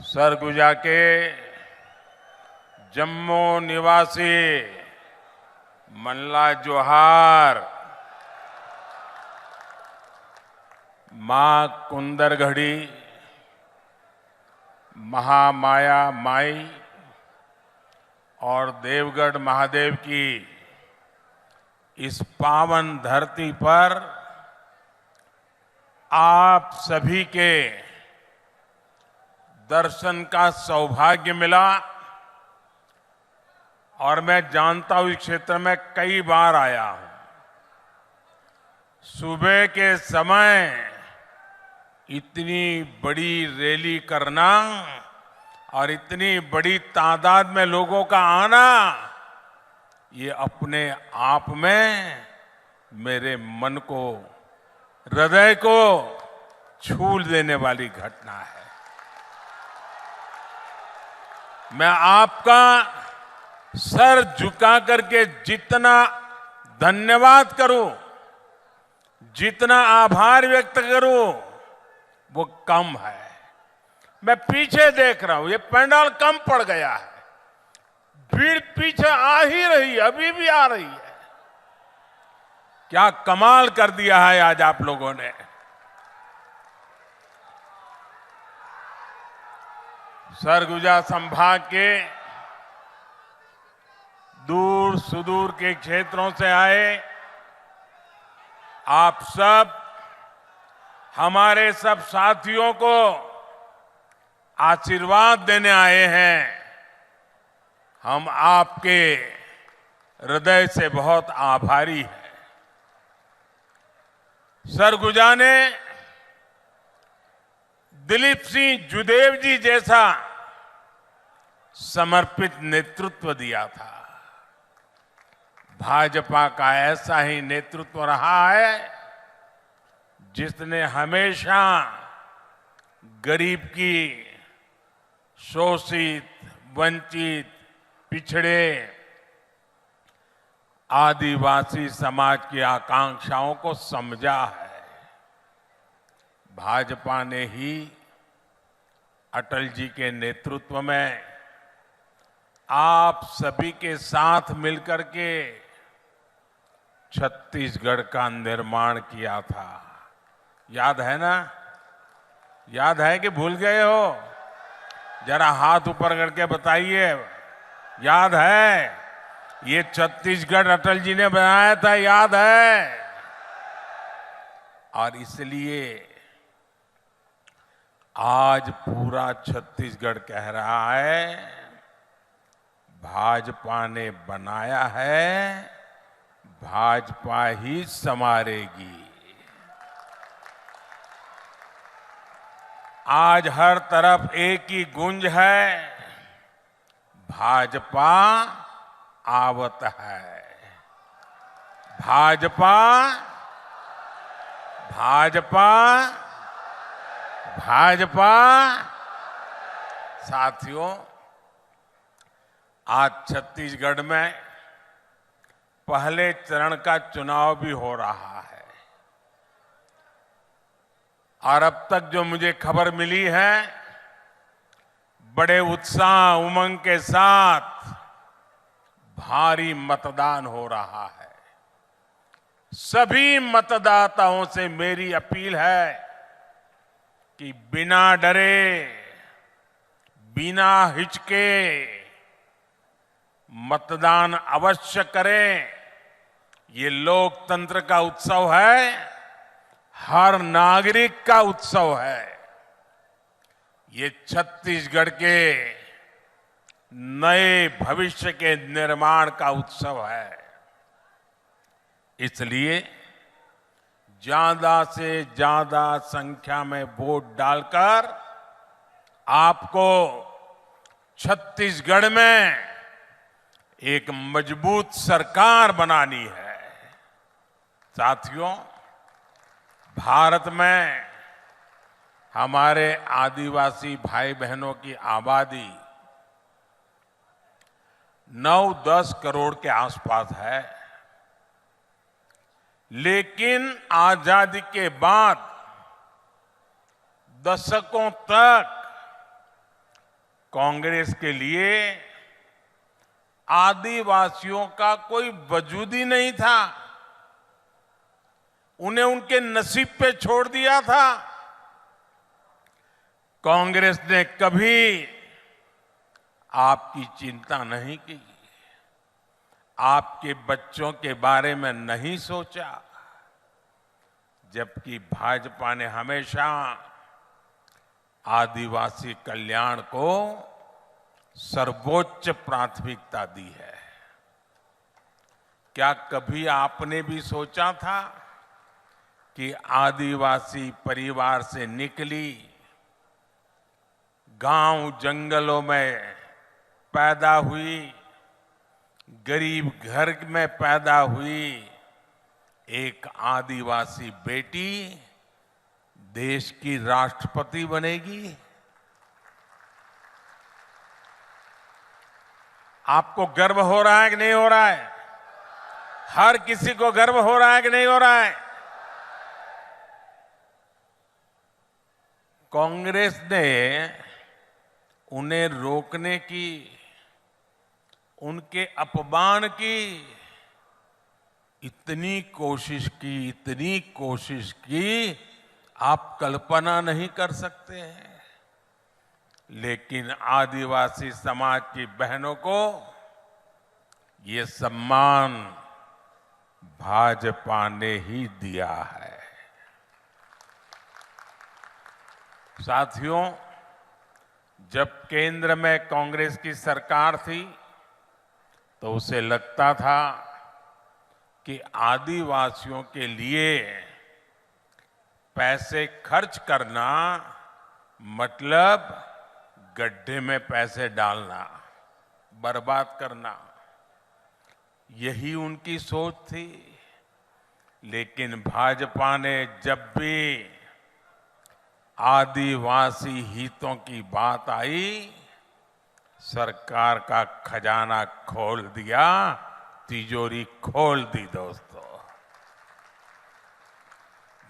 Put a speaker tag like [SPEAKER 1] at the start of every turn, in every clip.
[SPEAKER 1] सरगुजा के जम्मू निवासी मल्ला जोहार, मां कुंदरगढ़ी, महामाया माई और देवगढ़ महादेव की इस पावन धरती पर आप सभी के दर्शन का सौभाग्य मिला और मैं जानता हूं इस क्षेत्र में कई बार आया हूं। सुबह के समय इतनी बड़ी रैली करना और इतनी बड़ी तादाद में लोगों का आना, ये अपने आप में मेरे मन को, हृदय को छू देने वाली घटना है। मैं आपका सर झुका करके जितना धन्यवाद करूं, जितना आभार व्यक्त करूं, वो कम है। मैं पीछे देख रहा हूं, ये पंडाल कम पड़ गया है, भीड़ पीछे आ ही रही है, अभी भी आ रही है। क्या कमाल कर दिया है आज आप लोगों ने। सरगुजा संभाग के दूर सुदूर के क्षेत्रों से आए आप सब हमारे सब साथियों को आशीर्वाद देने आए हैं। हम आपके हृदय से बहुत आभारी हैं। सरगुजा ने दिलीप सिंह जुदेव जी जैसा समर्पित नेतृत्व दिया था। भाजपा का ऐसा ही नेतृत्व रहा है जिसने हमेशा गरीब की, शोषित, वंचित, पिछड़े, आदिवासी समाज की आकांक्षाओं को समझा है। भाजपा ने ही अटल जी के नेतृत्व में आप सभी के साथ मिलकर के छत्तीसगढ़ का निर्माण किया था। याद है ना? याद है कि भूल गए हो? जरा हाथ ऊपर करके बताइए, याद है? ये छत्तीसगढ़ अटल जी ने बनाया था, याद है? और इसलिए आज पूरा छत्तीसगढ़ कह रहा है, भाजपा ने बनाया है, भाजपा ही संवारेगी। आज हर तरफ एक ही गूंज है, भाजपा आवत है। भाजपा, भाजपा, भाजपा। साथियों, आज छत्तीसगढ़ में पहले चरण का चुनाव भी हो रहा है और अब तक जो मुझे खबर मिली है, बड़े उत्साह उमंग के साथ भारी मतदान हो रहा है। सभी मतदाताओं से मेरी अपील है कि बिना डरे, बिना हिचके मतदान अवश्य करें। ये लोकतंत्र का उत्सव है, हर नागरिक का उत्सव है। ये छत्तीसगढ़ के नए भविष्य के निर्माण का उत्सव है। इसलिए ज्यादा से ज्यादा संख्या में वोट डालकर आपको छत्तीसगढ़ में एक मजबूत सरकार बनानी है। साथियों, भारत में हमारे आदिवासी भाई बहनों की आबादी 9-10 करोड़ के आसपास है, लेकिन आजादी के बाद दशकों तक कांग्रेस के लिए आदिवासियों का कोई वजूद ही नहीं था। उन्हें उनके नसीब पे छोड़ दिया था। कांग्रेस ने कभी आपकी चिंता नहीं की, आपके बच्चों के बारे में नहीं सोचा, जबकि भाजपा ने हमेशा आदिवासी कल्याण को सर्वोच्च प्राथमिकता दी है। क्या कभी आपने भी सोचा था कि आदिवासी परिवार से निकली, गांव जंगलों में पैदा हुई, गरीब घर में पैदा हुई एक आदिवासी बेटी देश की राष्ट्रपति बनेगी? आपको गर्व हो रहा है कि नहीं हो रहा है? हर किसी को गर्व हो रहा है कि नहीं हो रहा है? कांग्रेस ने उन्हें रोकने की, उनके अपमान की इतनी कोशिश की आप कल्पना नहीं कर सकते हैं। लेकिन आदिवासी समाज की बहनों को ये सम्मान भाजपा ने ही दिया है। साथियों, जब केंद्र में कांग्रेस की सरकार थी तो उसे लगता था कि आदिवासियों के लिए पैसे खर्च करना मतलब गड्ढे में पैसे डालना, बर्बाद करना, यही उनकी सोच थी। लेकिन भाजपा ने जब भी आदिवासी हितों की बात आई, सरकार का खजाना खोल दिया, तिजोरी खोल दी। दोस्तों,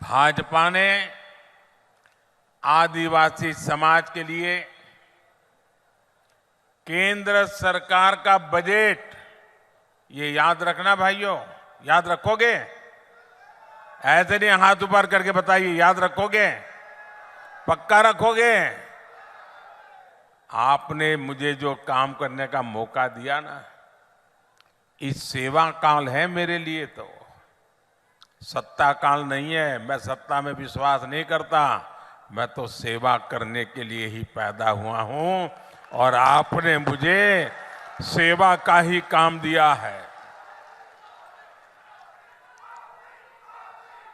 [SPEAKER 1] भाजपा ने आदिवासी समाज के लिए केंद्र सरकार का बजट, ये याद रखना भाइयों, याद रखोगे? ऐसे नहीं हाथ ऊपर करके बताइए, याद रखोगे? पक्का रखोगे? आपने मुझे जो काम करने का मौका दिया ना, इस सेवा काल है मेरे लिए, तो सत्ता काल नहीं है। मैं सत्ता में विश्वास नहीं करता, मैं तो सेवा करने के लिए ही पैदा हुआ हूं और आपने मुझे सेवा का ही काम दिया है।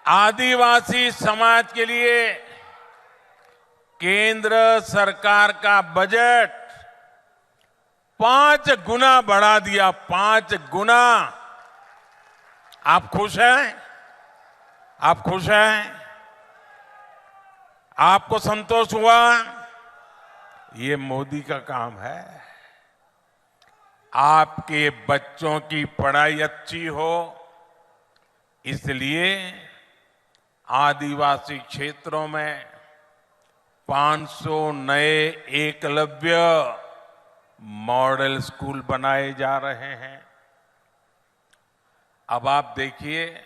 [SPEAKER 1] आदिवासी समाज के लिए केंद्र सरकार का बजट 5 गुना बढ़ा दिया, 5 गुना। आप खुश हैं? आप खुश हैं? आपको संतोष हुआ? ये मोदी का काम है। आपके बच्चों की पढ़ाई अच्छी हो, इसलिए आदिवासी क्षेत्रों में 500 नए एकलव्य मॉडल स्कूल बनाए जा रहे हैं। अब आप देखिए,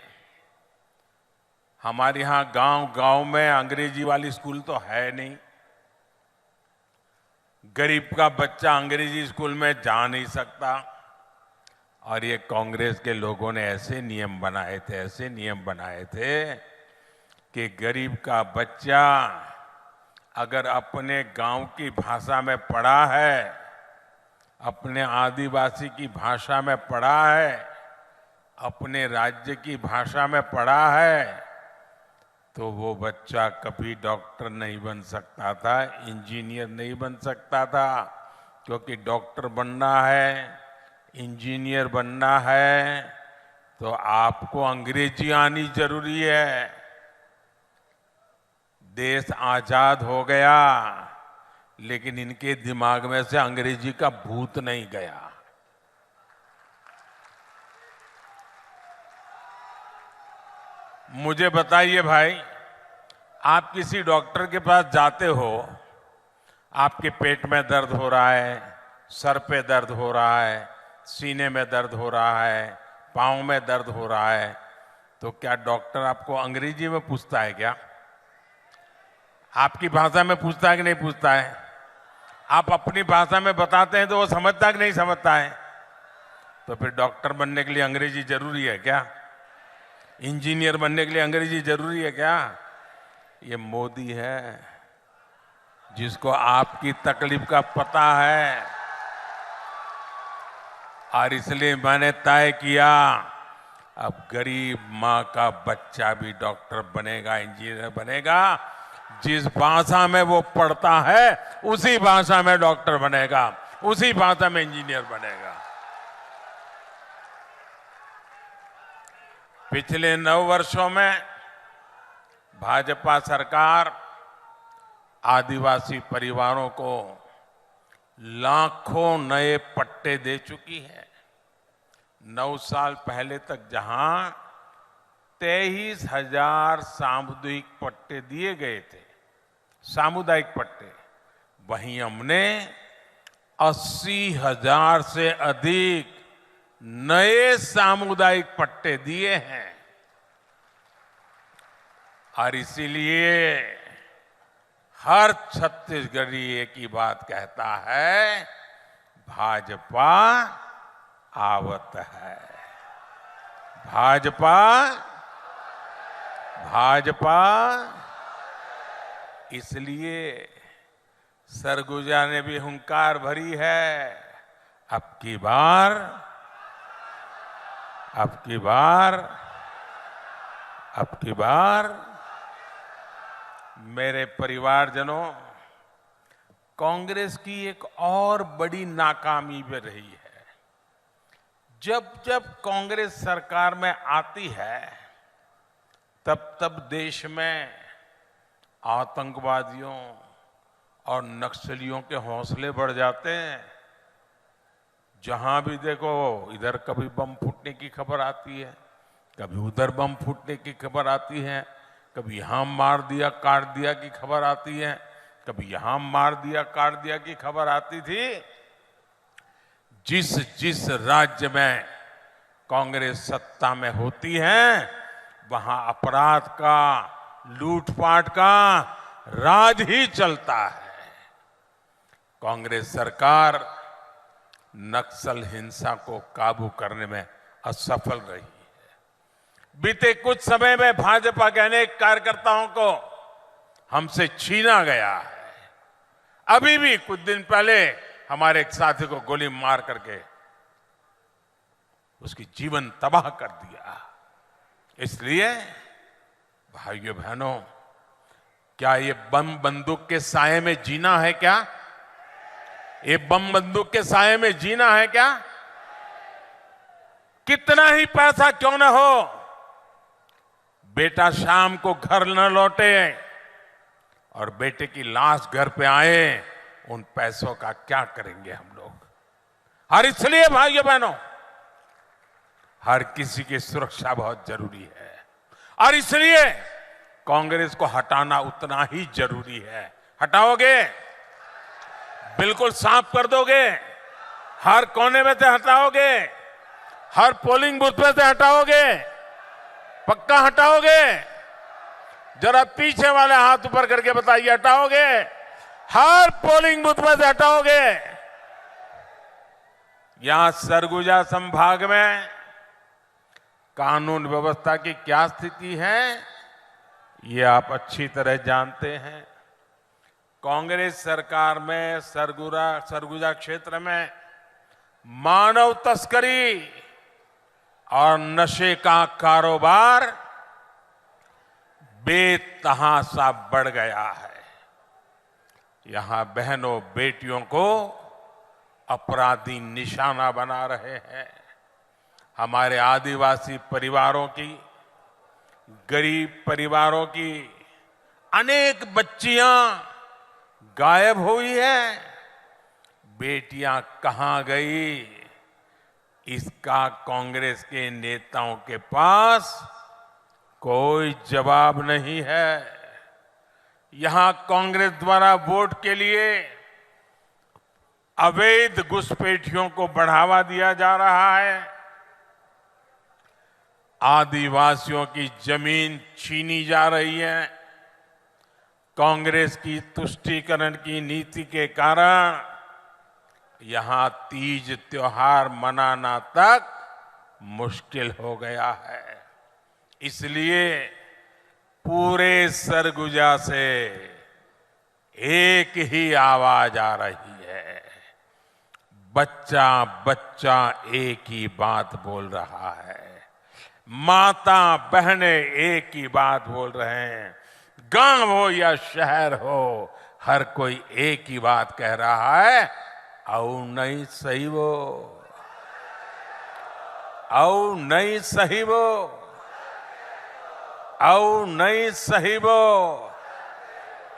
[SPEAKER 1] हमारे यहां गांव-गांव में अंग्रेजी वाली स्कूल तो है नहीं। गरीब का बच्चा अंग्रेजी स्कूल में जा नहीं सकता। और ये कांग्रेस के लोगों ने ऐसे नियम बनाए थे कि गरीब का बच्चा अगर अपने गांव की भाषा में पढ़ा है, अपने आदिवासी की भाषा में पढ़ा है, अपने राज्य की भाषा में पढ़ा है, तो वो बच्चा कभी डॉक्टर नहीं बन सकता था, इंजीनियर नहीं बन सकता था। क्योंकि डॉक्टर बनना है, इंजीनियर बनना है, तो आपको अंग्रेजी आनी जरूरी है। देश आजाद हो गया, लेकिन इनके दिमाग में से अंग्रेजी का भूत नहीं गया। मुझे बताइए भाई, आप किसी डॉक्टर के पास जाते हो आपके पेट में दर्द हो रहा है, सर पे दर्द हो रहा है, सीने में दर्द हो रहा है, पाँव में दर्द हो रहा है, तो क्या डॉक्टर आपको अंग्रेजी में पूछता है क्या? आपकी भाषा में पूछता है कि नहीं पूछता है? आप अपनी भाषा में बताते हैं तो वो समझता है कि नहीं समझता है? तो फिर डॉक्टर बनने के लिए अंग्रेजी जरूरी है क्या? इंजीनियर बनने के लिए अंग्रेजी जरूरी है क्या? ये मोदी है जिसको आपकी तकलीफ का पता है, और इसलिए मैंने तय किया अब गरीब माँ का बच्चा भी डॉक्टर बनेगा, इंजीनियर बनेगा। जिस भाषा में वो पढ़ता है उसी भाषा में डॉक्टर बनेगा, उसी भाषा में इंजीनियर बनेगा। पिछले 9 वर्षों में भाजपा सरकार आदिवासी परिवारों को लाखों नए पट्टे दे चुकी है। 9 साल पहले तक जहां 23,000 सामुदायिक पट्टे दिए गए थे, सामुदायिक पट्टे, वहीं हमने 80,000 से अधिक नए सामुदायिक पट्टे दिए हैं। और इसीलिए हर छत्तीसगढ़ी एक ही बात कहता है, भाजपा आवत है, भाजपा, भाजपा। इसलिए सरगुजा ने भी हुंकार भरी है, अब की बार, अब की बार, अब की बार। मेरे परिवारजनों, कांग्रेस की एक और बड़ी नाकामी भी रही है। जब जब कांग्रेस सरकार में आती है तब तब देश में आतंकवादियों और नक्सलियों के हौसले बढ़ जाते हैं। जहां भी देखो इधर कभी बम फूटने की खबर आती है, कभी उधर बम फूटने की खबर आती है, कभी यहां मार दिया काट दिया की खबर आती है, कभी यहां मार दिया काट दिया की खबर आती थी। जिस जिस राज्य में कांग्रेस सत्ता में होती है वहां अपराध का, लूटपाट का राज ही चलता है। कांग्रेस सरकार नक्सल हिंसा को काबू करने में असफल रही है। बीते कुछ समय में भाजपा के अनेक कार्यकर्ताओं को हमसे छीना गया है। अभी भी कुछ दिन पहले हमारे एक साथी को गोली मार करके उसकी जीवन तबाह कर दिया। इसलिए भाइयों बहनों, क्या ये बम बंदूक के साए में जीना है क्या? ये बम बंदूक के साए में जीना है क्या? कितना ही पैसा क्यों न हो, बेटा शाम को घर न लौटे और बेटे की लाश घर पे आए, उन पैसों का क्या करेंगे हम लोग? और इसलिए भाइयों बहनों, हर किसी की सुरक्षा बहुत जरूरी है, और इसलिए कांग्रेस को हटाना उतना ही जरूरी है। हटाओगे? बिल्कुल साफ कर दोगे? हर कोने में से हटाओगे? हर पोलिंग बूथ में से हटाओगे? पक्का हटाओगे? जरा पीछे वाले हाथ ऊपर करके बताइए, हटाओगे? हर पोलिंग बूथ में से हटाओगे? यहां सरगुजा संभाग में कानून व्यवस्था की क्या स्थिति है, ये आप अच्छी तरह जानते हैं। कांग्रेस सरकार में सरगुजा क्षेत्र में मानव तस्करी और नशे का कारोबार बेतहाशा बढ़ गया है। यहां बहनों बेटियों को अपराधी निशाना बना रहे हैं। हमारे आदिवासी परिवारों की, गरीब परिवारों की अनेक बच्चियां गायब हुई हैं। बेटियां कहां गई, इसका कांग्रेस के नेताओं के पास कोई जवाब नहीं है। यहां कांग्रेस द्वारा वोट के लिए अवैध घुसपैठियों को बढ़ावा दिया जा रहा है, आदिवासियों की जमीन छीनी जा रही है। कांग्रेस की तुष्टीकरण की नीति के कारण यहां तीज त्योहार मनाना तक मुश्किल हो गया है। इसलिए पूरे सरगुजा से एक ही आवाज आ रही है, बच्चा बच्चा एक ही बात बोल रहा है, माता बहनें एक ही बात बोल रहे हैं, गांव हो या शहर हो, हर कोई एक ही बात कह रहा है, औ नहीं सही वो, औ नहीं सही वो, औ नहीं सही वो,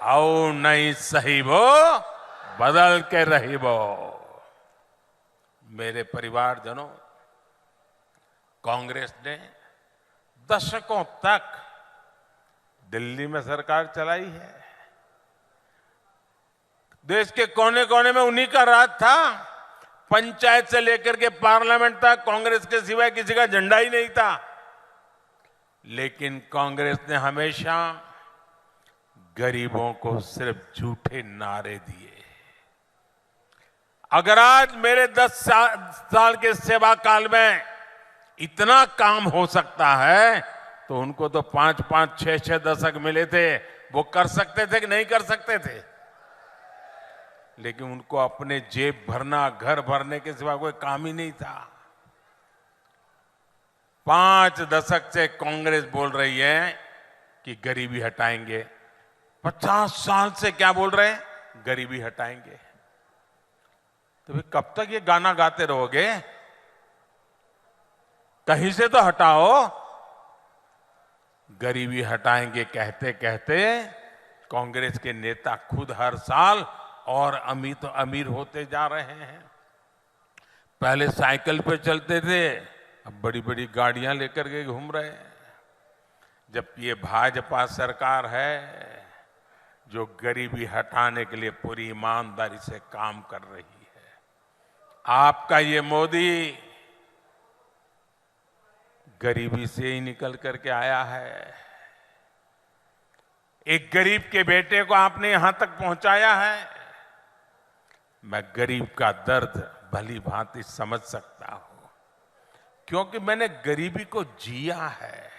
[SPEAKER 1] औ नहीं सही वो, बदल के रही वो। मेरे परिवारजनों, कांग्रेस ने दशकों तक दिल्ली में सरकार चलाई है। देश के कोने कोने में उन्हीं का राज था। पंचायत से लेकर के पार्लियामेंट तक कांग्रेस के सिवाय किसी का झंडा ही नहीं था। लेकिन कांग्रेस ने हमेशा गरीबों को सिर्फ झूठे नारे दिए। अगर आज मेरे 10 साल के सेवा काल में इतना काम हो सकता है, तो उनको तो 5-5, 6-6 दशक मिले थे, वो कर सकते थे कि नहीं कर सकते थे? लेकिन उनको अपने जेब भरना, घर भरने के सिवा कोई काम ही नहीं था। 5 दशक से कांग्रेस बोल रही है कि गरीबी हटाएंगे। 50 साल से क्या बोल रहे हैं? गरीबी हटाएंगे। तो फिर कब तक ये गाना गाते रहोगे? कहीं से तो हटाओ। गरीबी हटाएंगे कहते कहते कांग्रेस के नेता खुद हर साल और अमीर होते जा रहे हैं। पहले साइकिल पे चलते थे, अब बड़ी बड़ी गाड़ियां लेकर के घूम रहे हैं। जब ये भाजपा सरकार है जो गरीबी हटाने के लिए पूरी ईमानदारी से काम कर रही है। आपका ये मोदी गरीबी से ही निकल करके आया है। एक गरीब के बेटे को आपने यहां तक पहुंचाया है। मैं गरीब का दर्द भली भांति समझ सकता हूं, क्योंकि मैंने गरीबी को जिया है।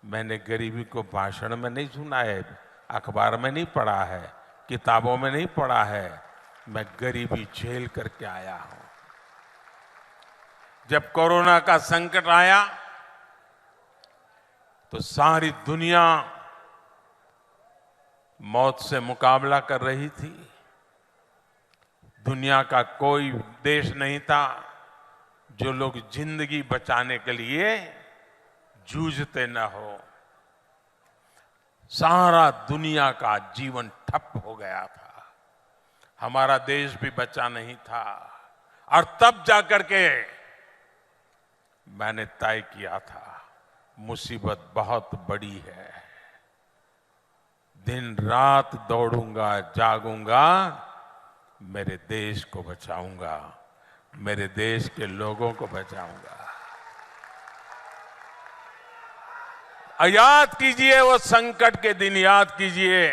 [SPEAKER 1] मैंने गरीबी को भाषण में नहीं सुना है, अखबार में नहीं पढ़ा है, किताबों में नहीं पढ़ा है। मैं गरीबी झेल करके आया हूं। जब कोरोना का संकट आया तो सारी दुनिया मौत से मुकाबला कर रही थी। दुनिया का कोई देश नहीं था जो लोग जिंदगी बचाने के लिए जूझते न हो। सारा दुनिया का जीवन ठप हो गया था। हमारा देश भी बचा नहीं था। और तब जाकर के मैंने तय किया था, मुसीबत बहुत बड़ी है, दिन रात दौड़ूंगा, जागूंगा, मेरे देश को बचाऊंगा, मेरे देश के लोगों को बचाऊंगा। याद कीजिए वो संकट के दिन, याद कीजिए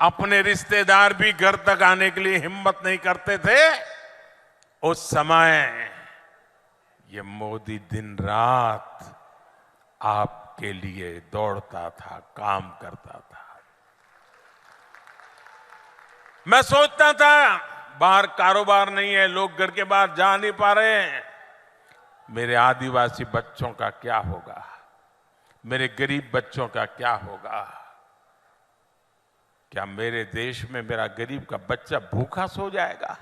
[SPEAKER 1] अपने रिश्तेदार भी घर तक आने के लिए हिम्मत नहीं करते थे। उस समय ये मोदी दिन रात आपके लिए दौड़ता था, काम करता था। मैं सोचता था बाहर कारोबार नहीं है, लोग घर के बाहर जा नहीं पा रहे हैं, मेरे आदिवासी बच्चों का क्या होगा, मेरे गरीब बच्चों का क्या होगा? क्या मेरे देश में मेरा गरीब का बच्चा भूखा सो जाएगा?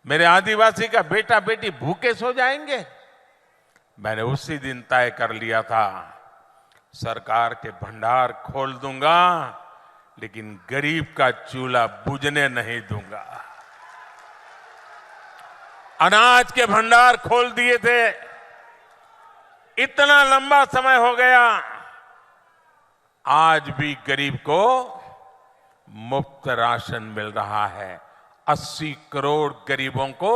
[SPEAKER 1] मेरे आदिवासी का बेटा बेटी भूखे सो जाएंगे? मैंने उसी दिन तय कर लिया था, सरकार के भंडार खोल दूंगा, लेकिन गरीब का चूल्हा बुझने नहीं दूंगा। अनाज के भंडार खोल दिए थे। इतना लंबा समय हो गया, आज भी गरीब को मुफ्त राशन मिल रहा है। 80 करोड़ गरीबों को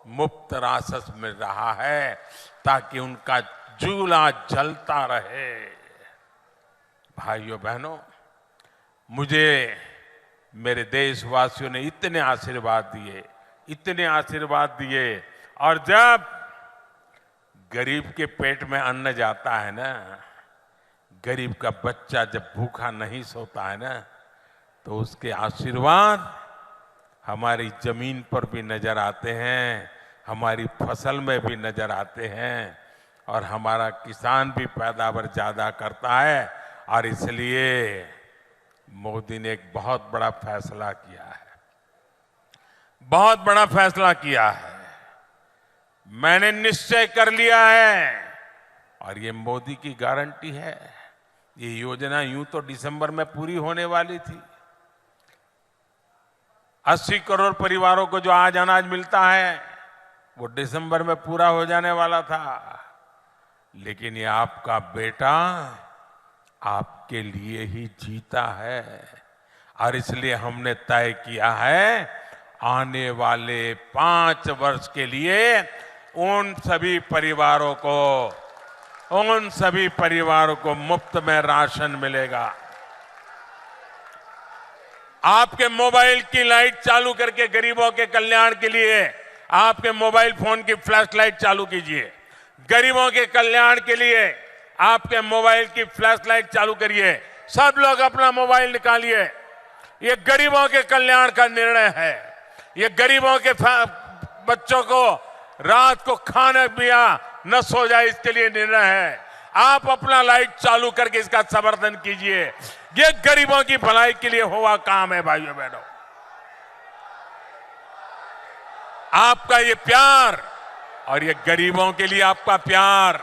[SPEAKER 1] मुफ्त राशन मिल रहा है ताकि उनका चूल्हा जलता रहे। भाइयों बहनों, मुझे मेरे देशवासियों ने इतने आशीर्वाद दिए और जब गरीब के पेट में अन्न जाता है ना, गरीब का बच्चा जब भूखा नहीं सोता है ना, तो उसके आशीर्वाद हमारी जमीन पर भी नजर आते हैं, हमारी फसल में भी नजर आते हैं और हमारा किसान भी पैदावार ज्यादा करता है। और इसलिए मोदी ने एक बहुत बड़ा फैसला किया है, मैंने निश्चय कर लिया है और ये मोदी की गारंटी है। ये योजना यूं तो दिसंबर में पूरी होने वाली थी। 80 करोड़ परिवारों को जो आज अनाज मिलता है वो दिसंबर में पूरा हो जाने वाला था, लेकिन ये आपका बेटा आपके लिए ही जीता है और इसलिए हमने तय किया है आने वाले 5 वर्ष के लिए उन सभी परिवारों को मुफ्त में राशन मिलेगा। आपके मोबाइल की लाइट चालू करके गरीबों के कल्याण के लिए आपके मोबाइल फोन की फ्लैश लाइट चालू कीजिए। गरीबों के कल्याण के लिए आपके मोबाइल की फ्लैश लाइट चालू करिए। सब लोग अपना मोबाइल निकालिए। ये गरीबों के कल्याण का निर्णय है। ये गरीबों के बच्चों को रात को खाना पिया न सो जाए इसके लिए निर्णय है। आप अपना लाइट चालू करके इसका समर्थन कीजिए। ये गरीबों की भलाई के लिए हुआ काम है। भाइयों बहनों, आपका ये प्यार और ये गरीबों के लिए आपका प्यार,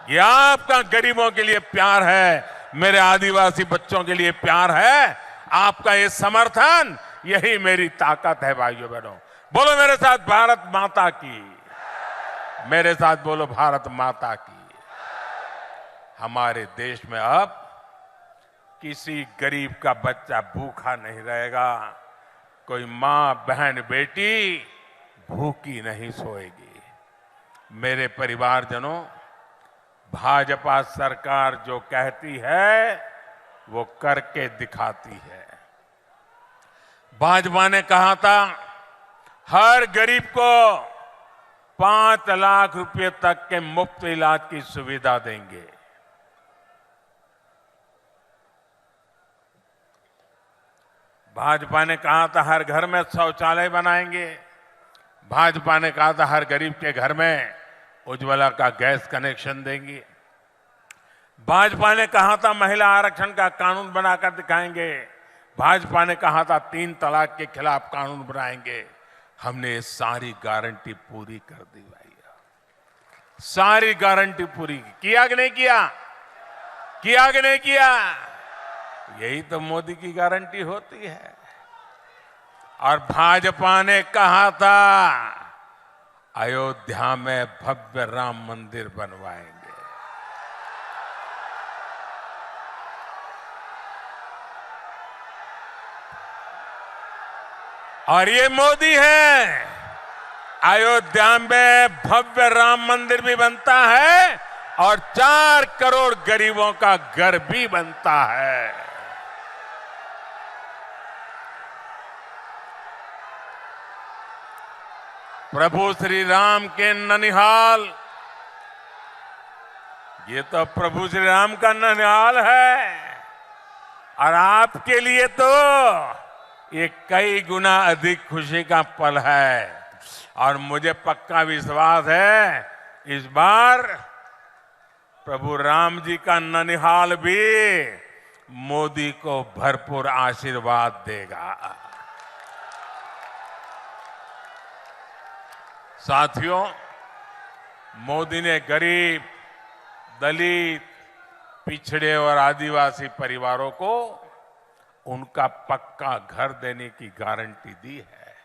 [SPEAKER 1] ये आपका गरीबों के लिए प्यार है, मेरे आदिवासी बच्चों के लिए प्यार है। आपका ये समर्थन, यही मेरी ताकत है। भाइयों बहनों, बोलो मेरे साथ भारत माता की, मेरे साथ बोलो भारत माता की। हमारे देश में अब किसी गरीब का बच्चा भूखा नहीं रहेगा, कोई मां बहन बेटी भूखी नहीं सोएगी। मेरे परिवारजनों, भाजपा सरकार जो कहती है वो करके दिखाती है। भाजपा ने कहा था हर गरीब को 5 लाख रुपए तक के मुफ्त इलाज की सुविधा देंगे। भाजपा ने कहा था हर घर में शौचालय बनाएंगे। भाजपा ने कहा था हर गरीब के घर में उज्ज्वला का गैस कनेक्शन देंगे। भाजपा ने कहा था महिला आरक्षण का कानून बनाकर दिखाएंगे। भाजपा ने कहा था 3 तलाक के खिलाफ कानून बनाएंगे। हमने ये सारी गारंटी पूरी कर दी भाई, सारी गारंटी पूरी किया कि नहीं किया? किया कि नहीं किया? यही तो मोदी की गारंटी होती है। और भाजपा ने कहा था अयोध्या में भव्य राम मंदिर बनवाएंगे। और ये मोदी है, अयोध्या में भव्य राम मंदिर भी बनता है और 4 करोड़ गरीबों का घर भी बनता है। प्रभु श्री राम के ननिहाल, ये तो प्रभु श्री राम का ननिहाल है और आपके लिए तो ये कई गुना अधिक खुशी का पल है। और मुझे पक्का विश्वास है इस बार प्रभु राम जी का ननिहाल भी मोदी को भरपूर आशीर्वाद देगा। साथियों, मोदी ने गरीब, दलित, पिछड़े और आदिवासी परिवारों को उनका पक्का घर देने की गारंटी दी है।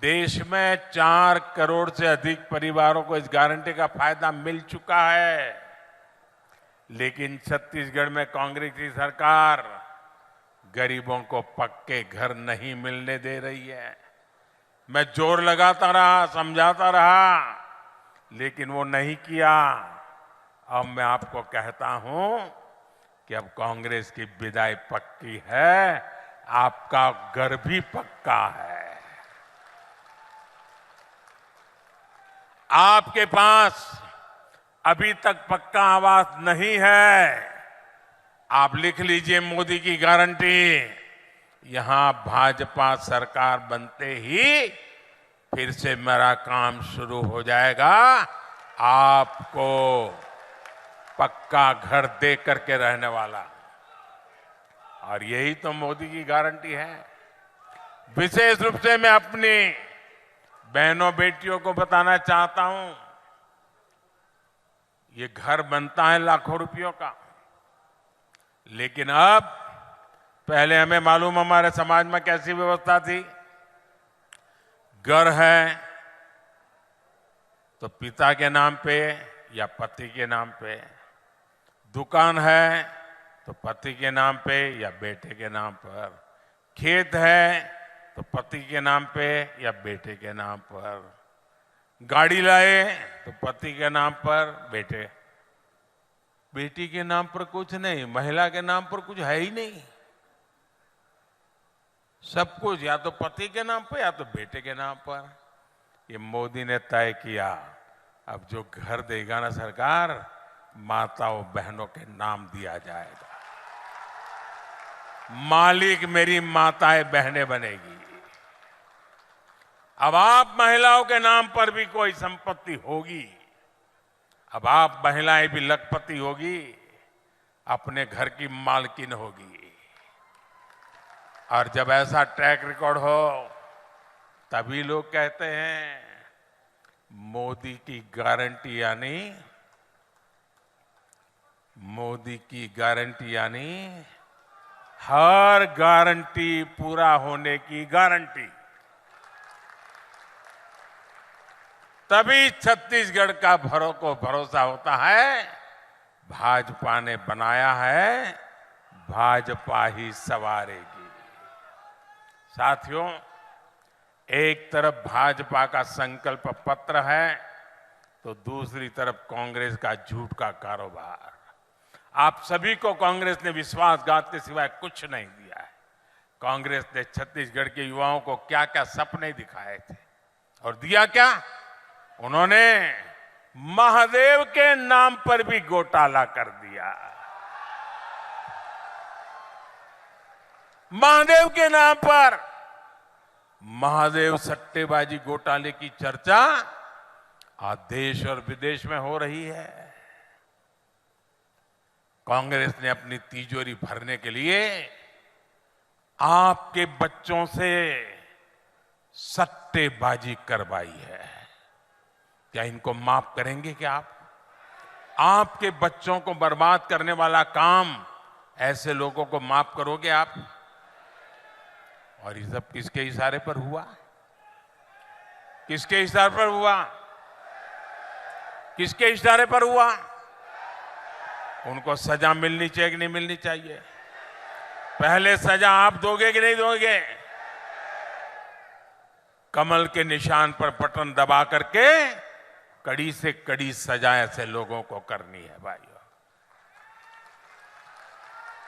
[SPEAKER 1] देश में 4 करोड़ से अधिक परिवारों को इस गारंटी का फायदा मिल चुका है। लेकिन छत्तीसगढ़ में कांग्रेस की सरकार गरीबों को पक्के घर नहीं मिलने दे रही है। मैं जोर लगाता रहा, समझाता रहा, लेकिन वो नहीं किया। अब मैं आपको कहता हूं कि अब कांग्रेस की विदाई पक्की है, आपका घर भी पक्का है। आपके पास अभी तक पक्का आवास नहीं है, आप लिख लीजिए मोदी की गारंटी। यहां भाजपा सरकार बनते ही फिर से मेरा काम शुरू हो जाएगा, आपको पक्का घर दे करके रहने वाला। और यही तो मोदी की गारंटी है। विशेष रूप से मैं अपनी बहनों बेटियों को बताना चाहता हूं, ये घर बनता है लाखों रुपयों का, लेकिन अब पहले हमें मालूम हमारे समाज में कैसी व्यवस्था थी। घर है तो पिता के नाम पे या पति के नाम पे, दुकान है तो पति के नाम पे या बेटे के नाम पर, खेत है तो पति के नाम पे या बेटे के नाम पर, गाड़ी लाए तो पति के नाम पर, बेटी के नाम पर कुछ नहीं, महिला के नाम पर कुछ है ही नहीं। सब कुछ या तो पति के नाम पर या तो बेटे के नाम पर। ये मोदी ने तय किया, अब जो घर देगा ना सरकार, माताओं बहनों के नाम दिया जाएगा। मालिक मेरी माताएं बहनें बनेगी। अब आप महिलाओं के नाम पर भी कोई संपत्ति होगी, अब आप महिलाएं भी लखपति होगी, अपने घर की मालकिन होगी। और जब ऐसा ट्रैक रिकॉर्ड हो तभी लोग कहते हैं मोदी की गारंटी यानी हर गारंटी पूरा होने की गारंटी। तभी छत्तीसगढ़ का भरोसा होता है, भाजपा ने बनाया है, भाजपा ही संवारेगी। साथियों, एक तरफ भाजपा का संकल्प पत्र है तो दूसरी तरफ कांग्रेस का झूठ का कारोबार। आप सभी को कांग्रेस ने विश्वासघात के सिवाय कुछ नहीं दिया है। कांग्रेस ने छत्तीसगढ़ के युवाओं को क्या क्या सपने दिखाए थे और दिया क्या? उन्होंने महादेव के नाम पर भी घोटाला कर दिया। महादेव के नाम पर महादेव सट्टेबाजी घोटाले की चर्चा आज देश और विदेश में हो रही है। कांग्रेस ने अपनी तिजोरी भरने के लिए आपके बच्चों से सट्टेबाजी करवाई है। क्या इनको माफ करेंगे क्या आप? आपके बच्चों को बर्बाद करने वाला काम ऐसे लोगों को माफ करोगे आप? और ये सब किसके इशारे पर हुआ? किसके इशारे पर हुआ? किसके इशारे पर हुआ? उनको सजा मिलनी चाहिए कि नहीं मिलनी चाहिए? पहले सजा आप दोगे कि नहीं दोगे? कमल के निशान पर बटन दबा करके कड़ी से कड़ी सजा ऐसे लोगों को करनी है भाइयों।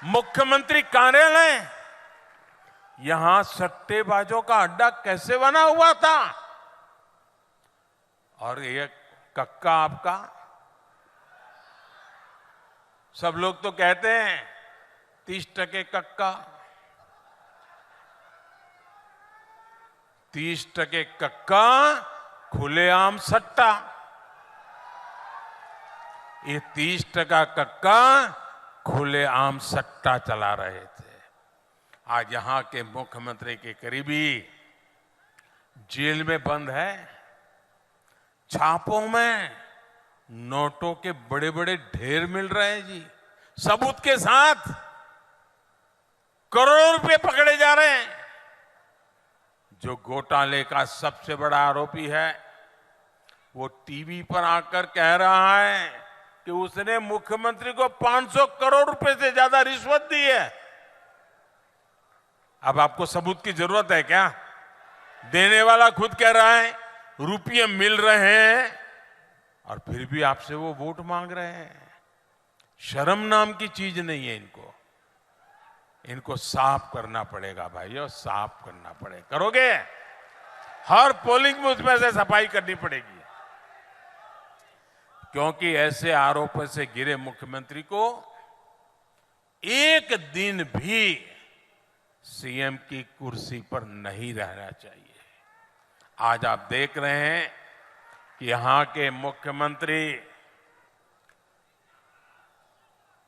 [SPEAKER 1] मुख्यमंत्री कार्यालय यहां सट्टेबाजों का अड्डा कैसे बना हुआ था? और ये कक्का आपका, सब लोग तो कहते हैं 30% कक्का, 30% कक्का, खुलेआम सट्टा। ये 30% कक्का खुलेआम सट्टा चला रहे थे। आज यहां के मुख्यमंत्री के करीबी जेल में बंद है। छापों में नोटों के बड़े बड़े ढेर मिल रहे हैं जी, सबूत के साथ करोड़ों रुपए पकड़े जा रहे हैं। जो घोटाले का सबसे बड़ा आरोपी है वो टीवी पर आकर कह रहा है कि उसने मुख्यमंत्री को 500 करोड़ रुपए से ज्यादा रिश्वत दी है। अब आपको सबूत की जरूरत है क्या? देने वाला खुद कह रहा है रुपये मिल रहे हैं और फिर भी आपसे वो वोट मांग रहे हैं। शर्म नाम की चीज नहीं है इनको। इनको साफ करना पड़ेगा भाइयों, साफ करना पड़ेगा। करोगे? हर पोलिंग बूथ में से सफाई करनी पड़ेगी, क्योंकि ऐसे आरोपों से घिरे मुख्यमंत्री को एक दिन भी सीएम की कुर्सी पर नहीं रहना चाहिए। आज आप देख रहे हैं कि यहां के मुख्यमंत्री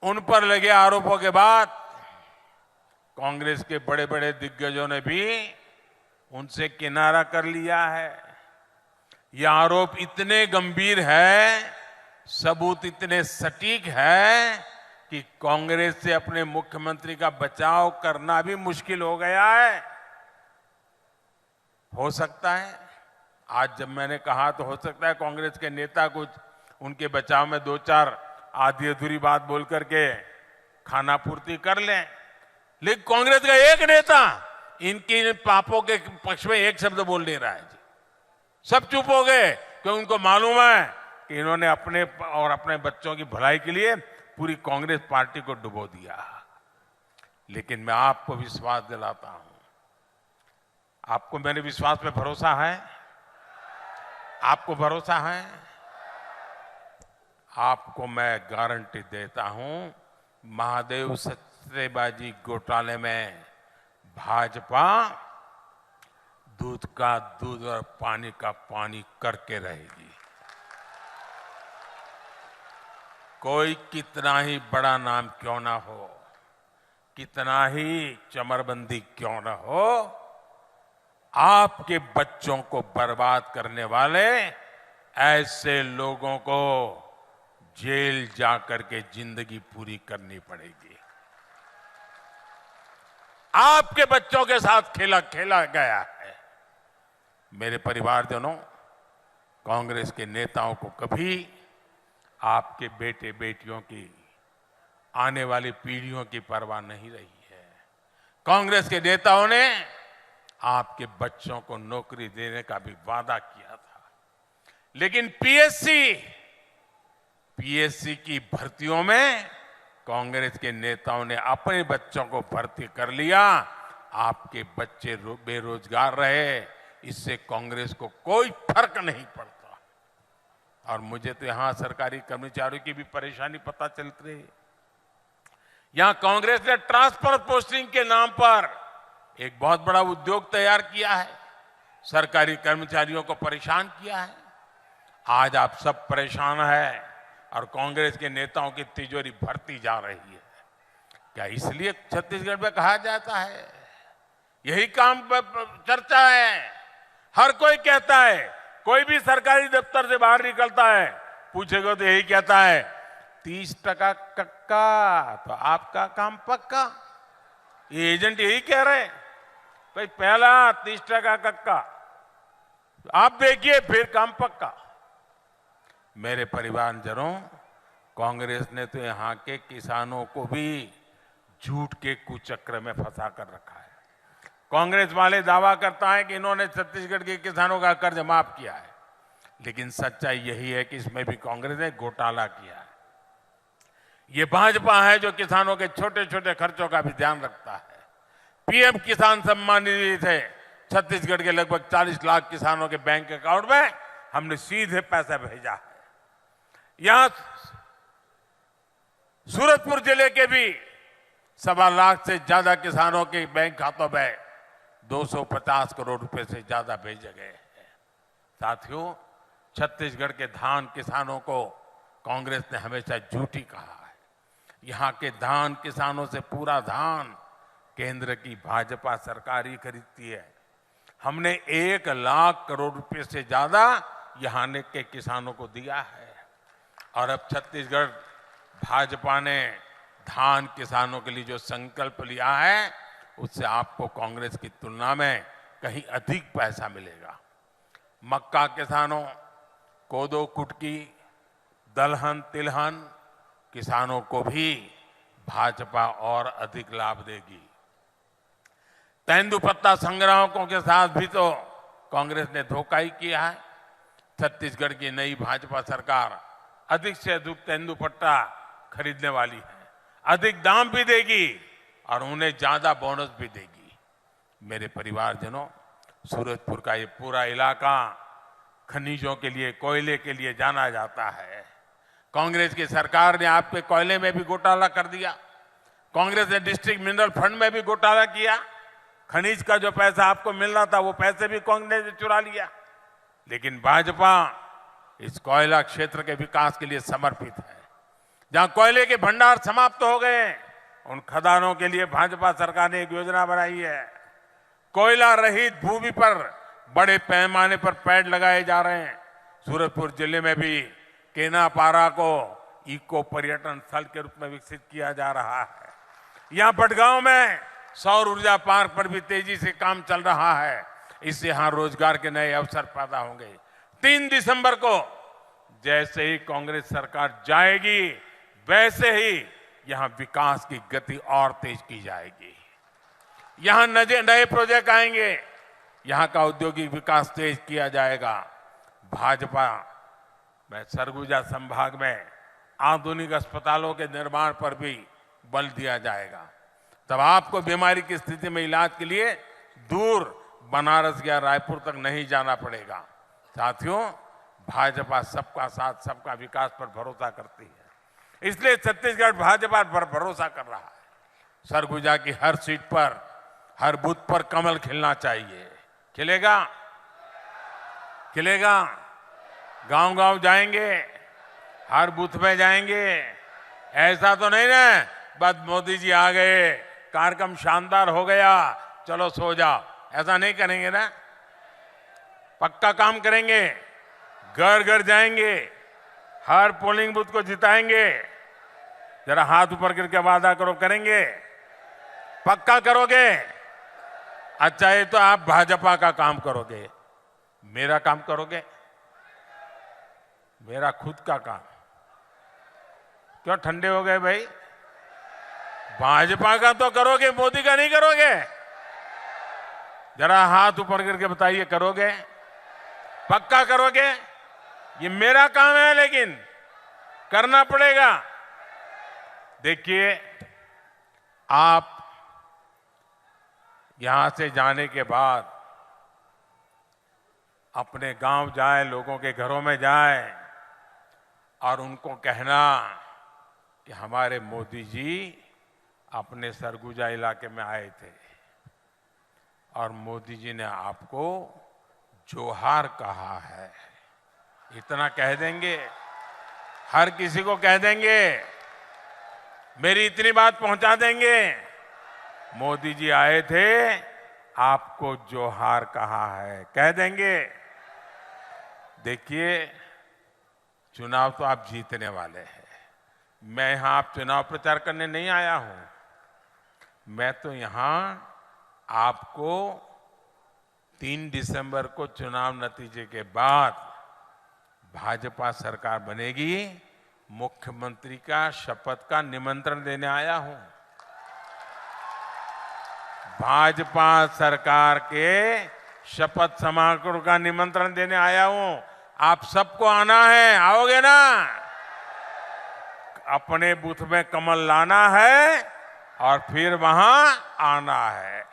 [SPEAKER 1] उन पर लगे आरोपों के बाद कांग्रेस के बड़े बड़े दिग्गजों ने भी उनसे किनारा कर लिया है। ये आरोप इतने गंभीर है, सबूत इतने सटीक है कि कांग्रेस से अपने मुख्यमंत्री का बचाव करना भी मुश्किल हो गया है। हो सकता है आज जब मैंने कहा तो हो सकता है कांग्रेस के नेता कुछ उनके बचाव में दो चार आधी अधूरी बात बोल करके खाना पूर्ति कर लें, लेकिन कांग्रेस का एक नेता इनकी पापों के पक्ष में एक शब्द बोल नहीं रहा है जी। सब चुप हो गए क्योंकि उनको मालूम है कि इन्होंने अपने और अपने बच्चों की भलाई के लिए पूरी कांग्रेस पार्टी को डुबो दिया। लेकिन मैं आपको विश्वास दिलाता हूं, आपको मेरे विश्वास पे भरोसा है? आपको भरोसा है? आपको मैं गारंटी देता हूं, महादेव सट्टेबाजी घोटाले में भाजपा दूध का दूध और पानी का पानी करके रहेगी। कोई कितना ही बड़ा नाम क्यों ना हो, कितना ही चमरबंदी क्यों ना हो, आपके बच्चों को बर्बाद करने वाले ऐसे लोगों को जेल जाकर के जिंदगी पूरी करनी पड़ेगी। आपके बच्चों के साथ खेला गया है। मेरे परिवारजनों, कांग्रेस के नेताओं को कभी आपके बेटे बेटियों की, आने वाली पीढ़ियों की परवाह नहीं रही है। कांग्रेस के नेताओं ने आपके बच्चों को नौकरी देने का भी वादा किया था, लेकिन पीएससी की भर्तियों में कांग्रेस के नेताओं ने अपने बच्चों को भर्ती कर लिया। आपके बच्चे बेरोजगार रहे, इससे कांग्रेस को कोई फर्क नहीं पड़ता। और मुझे तो यहां सरकारी कर्मचारियों की भी परेशानी पता चलती रही। यहां कांग्रेस ने ट्रांसफर पोस्टिंग के नाम पर एक बहुत बड़ा उद्योग तैयार किया है, सरकारी कर्मचारियों को परेशान किया है। आज आप सब परेशान हैं और कांग्रेस के नेताओं की तिजोरी भरती जा रही है। क्या इसलिए छत्तीसगढ़ में कहा जाता है? यही काम चर्चा है। हर कोई कहता है, कोई भी सरकारी दफ्तर से बाहर निकलता है पूछेगा तो यही कहता है 30% कक्का तो आपका काम पक्का। ये एजेंट यही कह रहे हैं भाई, पहला 30% कक्का, आप देखिए फिर काम पक्का। मेरे परिवारजनों, कांग्रेस ने तो यहां के किसानों को भी झूठ के कुचक्र में फंसा कर रखा है। कांग्रेस वाले दावा करता है कि इन्होंने छत्तीसगढ़ के किसानों का कर्ज माफ किया है, लेकिन सच्चाई यही है कि इसमें भी कांग्रेस ने घोटाला किया है। ये भाजपा है जो किसानों के छोटे छोटे खर्चों का भी ध्यान रखता है। पीएम किसान सम्मान निधि से छत्तीसगढ़ के लगभग 40 लाख किसानों के बैंक अकाउंट में हमने सीधे पैसा भेजा है। यहां सूरजपुर जिले के भी 1.25 लाख से ज्यादा किसानों के बैंक खातों में 250 करोड़ रुपए से ज्यादा भेजे गए हैं। साथियों, छत्तीसगढ़ के धान किसानों को कांग्रेस ने हमेशा झूठी कहा है। यहां के धान किसानों से पूरा धान केंद्र की भाजपा सरकार ही खरीदती है। हमने 1 लाख करोड़ रुपए से ज्यादा यहां के किसानों को दिया है। और अब छत्तीसगढ़ भाजपा ने धान किसानों के लिए जो संकल्प लिया है, उससे आपको कांग्रेस की तुलना में कहीं अधिक पैसा मिलेगा। मक्का किसानों, कोदो कुटकी, दलहन तिलहन किसानों को भी भाजपा और अधिक लाभ देगी। तेंदुपत्ता संग्राहकों के साथ भी तो कांग्रेस ने धोखा ही किया है। छत्तीसगढ़ की नई भाजपा सरकार अधिक से अधिक तेंदुपत्ता खरीदने वाली है, अधिक दाम भी देगी और उन्हें ज्यादा बोनस भी देगी। मेरे परिवारजनों, सूरजपुर का ये पूरा इलाका खनिजों के लिए, कोयले के लिए जाना जाता है। कांग्रेस की सरकार ने आपके कोयले में भी घोटाला कर दिया। कांग्रेस ने डिस्ट्रिक्ट मिनरल फंड में भी घोटाला किया। खनिज का जो पैसा आपको मिल रहा था वो पैसे भी कांग्रेस ने चुरा लिया। लेकिन भाजपा इस कोयला क्षेत्र के विकास के लिए समर्पित है। जहां कोयले के भंडार समाप्त हो गए, उन खदानों के लिए भाजपा सरकार ने एक योजना बनाई है। कोयला रहित भूमि पर बड़े पैमाने पर पेड़ लगाए जा रहे हैं। सूरजपुर जिले में भी केनापारा को इको पर्यटन स्थल के रूप में विकसित किया जा रहा है। यहां भटगांव में सौर ऊर्जा पार्क पर भी तेजी से काम चल रहा है। इससे यहां रोजगार के नए अवसर पैदा होंगे। 3 दिसंबर को जैसे ही कांग्रेस सरकार जाएगी, वैसे ही यहां विकास की गति और तेज की जाएगी। यहां नए प्रोजेक्ट आएंगे, यहां का औद्योगिक विकास तेज किया जाएगा। भाजपा में सरगुजा संभाग में आधुनिक अस्पतालों के निर्माण पर भी बल दिया जाएगा। तब आपको बीमारी की स्थिति में इलाज के लिए दूर बनारस या रायपुर तक नहीं जाना पड़ेगा। साथियों, भाजपा सबका साथ, सबका विकास पर भरोसा करती है। इसलिए छत्तीसगढ़ भाजपा पर भरोसा कर रहा है। सरगुजा की हर सीट पर, हर बूथ पर कमल खिलना चाहिए। खिलेगा? खिलेगा? गांव-गांव जाएंगे, हर बूथ में जाएंगे। ऐसा तो नहीं ना बस मोदी जी आ गए, कार्यक्रम शानदार हो गया, चलो सो जाओ, ऐसा नहीं करेंगे ना। पक्का काम करेंगे, घर घर जाएंगे, हर पोलिंग बूथ को जिताएंगे। जरा हाथ ऊपर करके वादा करो, करेंगे? पक्का करोगे? अच्छा, ये तो आप भाजपा का काम करोगे, मेरा काम करोगे? मेरा खुद का काम। क्यों ठंडे हो गए भाई? भाजपा का तो करोगे, मोदी का नहीं करोगे? जरा हाथ ऊपर करके बताइए, करोगे? पक्का करोगे? ये मेरा काम है, लेकिन करना पड़ेगा। देखिए, आप यहां से जाने के बाद अपने गांव जाएं, लोगों के घरों में जाएं और उनको कहना कि हमारे मोदी जी अपने सरगुजा इलाके में आए थे और मोदी जी ने आपको जोहार कहा है। इतना कह देंगे, हर किसी को कह देंगे, मेरी इतनी बात पहुंचा देंगे, मोदी जी आए थे, आपको जोहार कहा है, कह देंगे। देखिए, चुनाव तो आप जीतने वाले हैं। मैं यहां आप चुनाव प्रचार करने नहीं आया हूं। मैं तो यहां आपको 3 दिसंबर को चुनाव नतीजे के बाद भाजपा सरकार बनेगी, मुख्यमंत्री का शपथ का निमंत्रण देने आया हूं। भाजपा सरकार के शपथ समारोह का निमंत्रण देने आया हूं। आप सबको आना है, आओगे ना? अपने बूथ में कमल लाना है और फिर वहां आना है।